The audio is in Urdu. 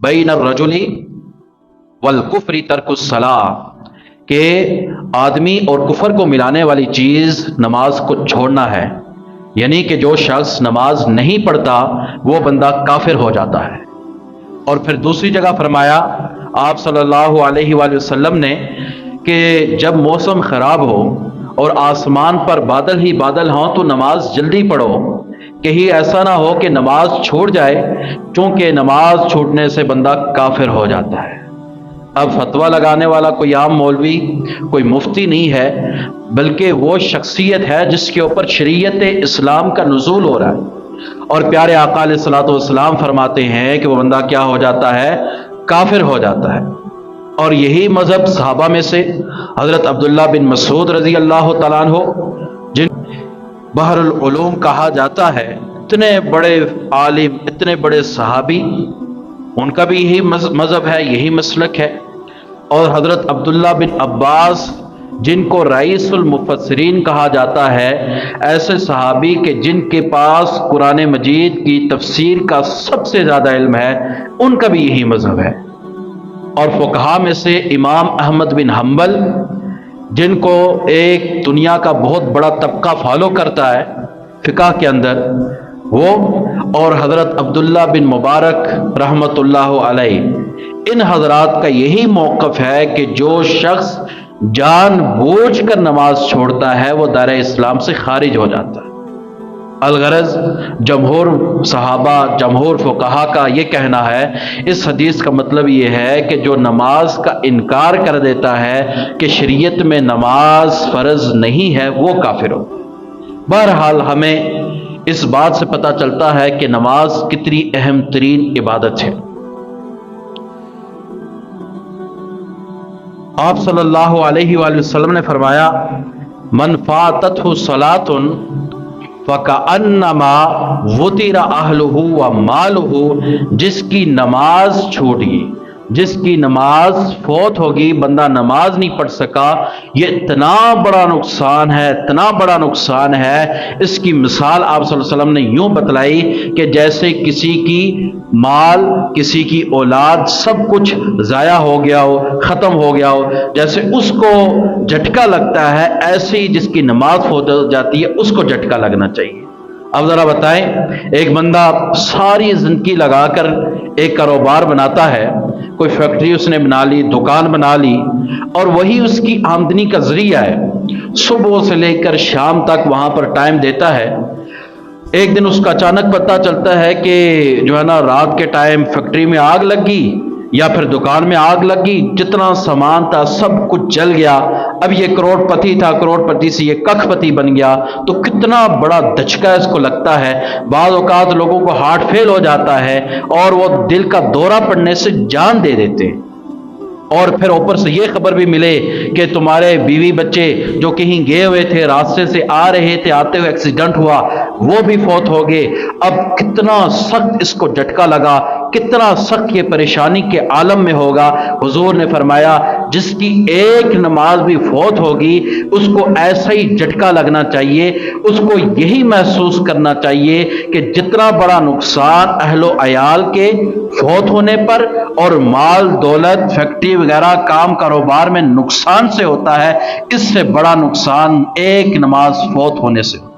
بین الرجل والکفر ترک الصلاۃ، کہ آدمی اور کفر کو ملانے والی چیز نماز کو چھوڑنا ہے، یعنی کہ جو شخص نماز نہیں پڑھتا وہ بندہ کافر ہو جاتا ہے۔ اور پھر دوسری جگہ فرمایا آپ صلی اللہ علیہ وآلہ وسلم نے کہ جب موسم خراب ہو اور آسمان پر بادل ہی بادل ہوں تو نماز جلدی پڑھو، کہیں ایسا نہ ہو کہ نماز چھوٹ جائے، چونکہ نماز چھوٹنے سے بندہ کافر ہو جاتا ہے۔ اب فتویٰ لگانے والا کوئی عام مولوی، کوئی مفتی نہیں ہے، بلکہ وہ شخصیت ہے جس کے اوپر شریعت اسلام کا نزول ہو رہا ہے، اور پیارے آقا علیہ الصلوۃ والسلام فرماتے ہیں کہ وہ بندہ کیا ہو جاتا ہے؟ کافر ہو جاتا ہے۔ اور یہی مذہب صحابہ میں سے حضرت عبداللہ بن مسعود رضی اللہ تعالیٰ عنہ، جن بحر العلوم کہا جاتا ہے، اتنے بڑے عالم، اتنے بڑے صحابی، ان کا بھی یہی مذہب ہے، یہی مسلک ہے۔ اور حضرت عبداللہ بن عباس، جن کو رئیس المفسرین کہا جاتا ہے، ایسے صحابی کہ جن کے پاس قرآن مجید کی تفسیر کا سب سے زیادہ علم ہے، ان کا بھی یہی مذہب ہے۔ اور فقہا میں سے امام احمد بن حنبل، جن کو ایک دنیا کا بہت بڑا طبقہ فالو کرتا ہے فقہ کے اندر، وہ اور حضرت عبداللہ بن مبارک رحمۃ اللہ علیہ، ان حضرات کا یہی موقف ہے کہ جو شخص جان بوجھ کر نماز چھوڑتا ہے وہ دائرہ اسلام سے خارج ہو جاتا ہے۔ الغرض جمہور صحابہ، جمہور فقہا کا یہ کہنا ہے، اس حدیث کا مطلب یہ ہے کہ جو نماز کا انکار کر دیتا ہے کہ شریعت میں نماز فرض نہیں ہے، وہ کافر ہو۔ بہرحال ہمیں اس بات سے پتہ چلتا ہے کہ نماز کتنی اہم ترین عبادت ہے۔ آپ صلی اللہ علیہ وآلہ وسلم نے فرمایا من فاتتہ صلاۃ فکأنما وطر اہلہ ومالہ، جس کی نماز چھوٹ گئی، جس کی نماز فوت ہوگی، بندہ نماز نہیں پڑھ سکا، یہ اتنا بڑا نقصان ہے، اتنا بڑا نقصان ہے۔ اس کی مثال آپ صلی اللہ علیہ وسلم نے یوں بتلائی کہ جیسے کسی کی مال، کسی کی اولاد، سب کچھ ضائع ہو گیا ہو، ختم ہو گیا ہو، جیسے اس کو جھٹکا لگتا ہے، ایسے ہی جس کی نماز فوت ہو جاتی ہے اس کو جھٹکا لگنا چاہیے۔ اب ذرا بتائیں، ایک بندہ ساری زندگی لگا کر ایک کاروبار بناتا ہے، کوئی فیکٹری اس نے بنا لی، دکان بنا لی، اور وہی اس کی آمدنی کا ذریعہ ہے، صبح سے لے کر شام تک وہاں پر ٹائم دیتا ہے۔ ایک دن اس کا اچانک پتہ چلتا ہے کہ جو ہے نا رات کے ٹائم فیکٹری میں آگ لگی یا پھر دکان میں آگ لگی، جتنا سامان تھا سب کچھ جل گیا۔ اب یہ کروڑ پتی تھا، کروڑ پتی سے یہ ککھ پتی بن گیا، تو کتنا بڑا دھچکا اس کو لگتا ہے۔ بعض اوقات لوگوں کو ہارٹ فیل ہو جاتا ہے اور وہ دل کا دورہ پڑنے سے جان دے دیتے ہیں، اور پھر اوپر سے یہ خبر بھی ملے کہ تمہارے بیوی بچے جو کہیں گئے ہوئے تھے، راستے سے آ رہے تھے، آتے ہوئے ایکسیڈنٹ ہوا، وہ بھی فوت ہو گئے۔ اب کتنا سخت اس کو جھٹکا لگا، کتنا سخت یہ پریشانی کے عالم میں ہوگا۔ حضور نے فرمایا جس کی ایک نماز بھی فوت ہوگی اس کو ایسا ہی جھٹکا لگنا چاہیے، اس کو یہی محسوس کرنا چاہیے کہ جتنا بڑا نقصان اہل و عیال کے فوت ہونے پر اور مال دولت فیکٹری وغیرہ کام کاروبار میں نقصان سے ہوتا ہے، اس سے بڑا نقصان ایک نماز فوت ہونے سے ہوتا ہے۔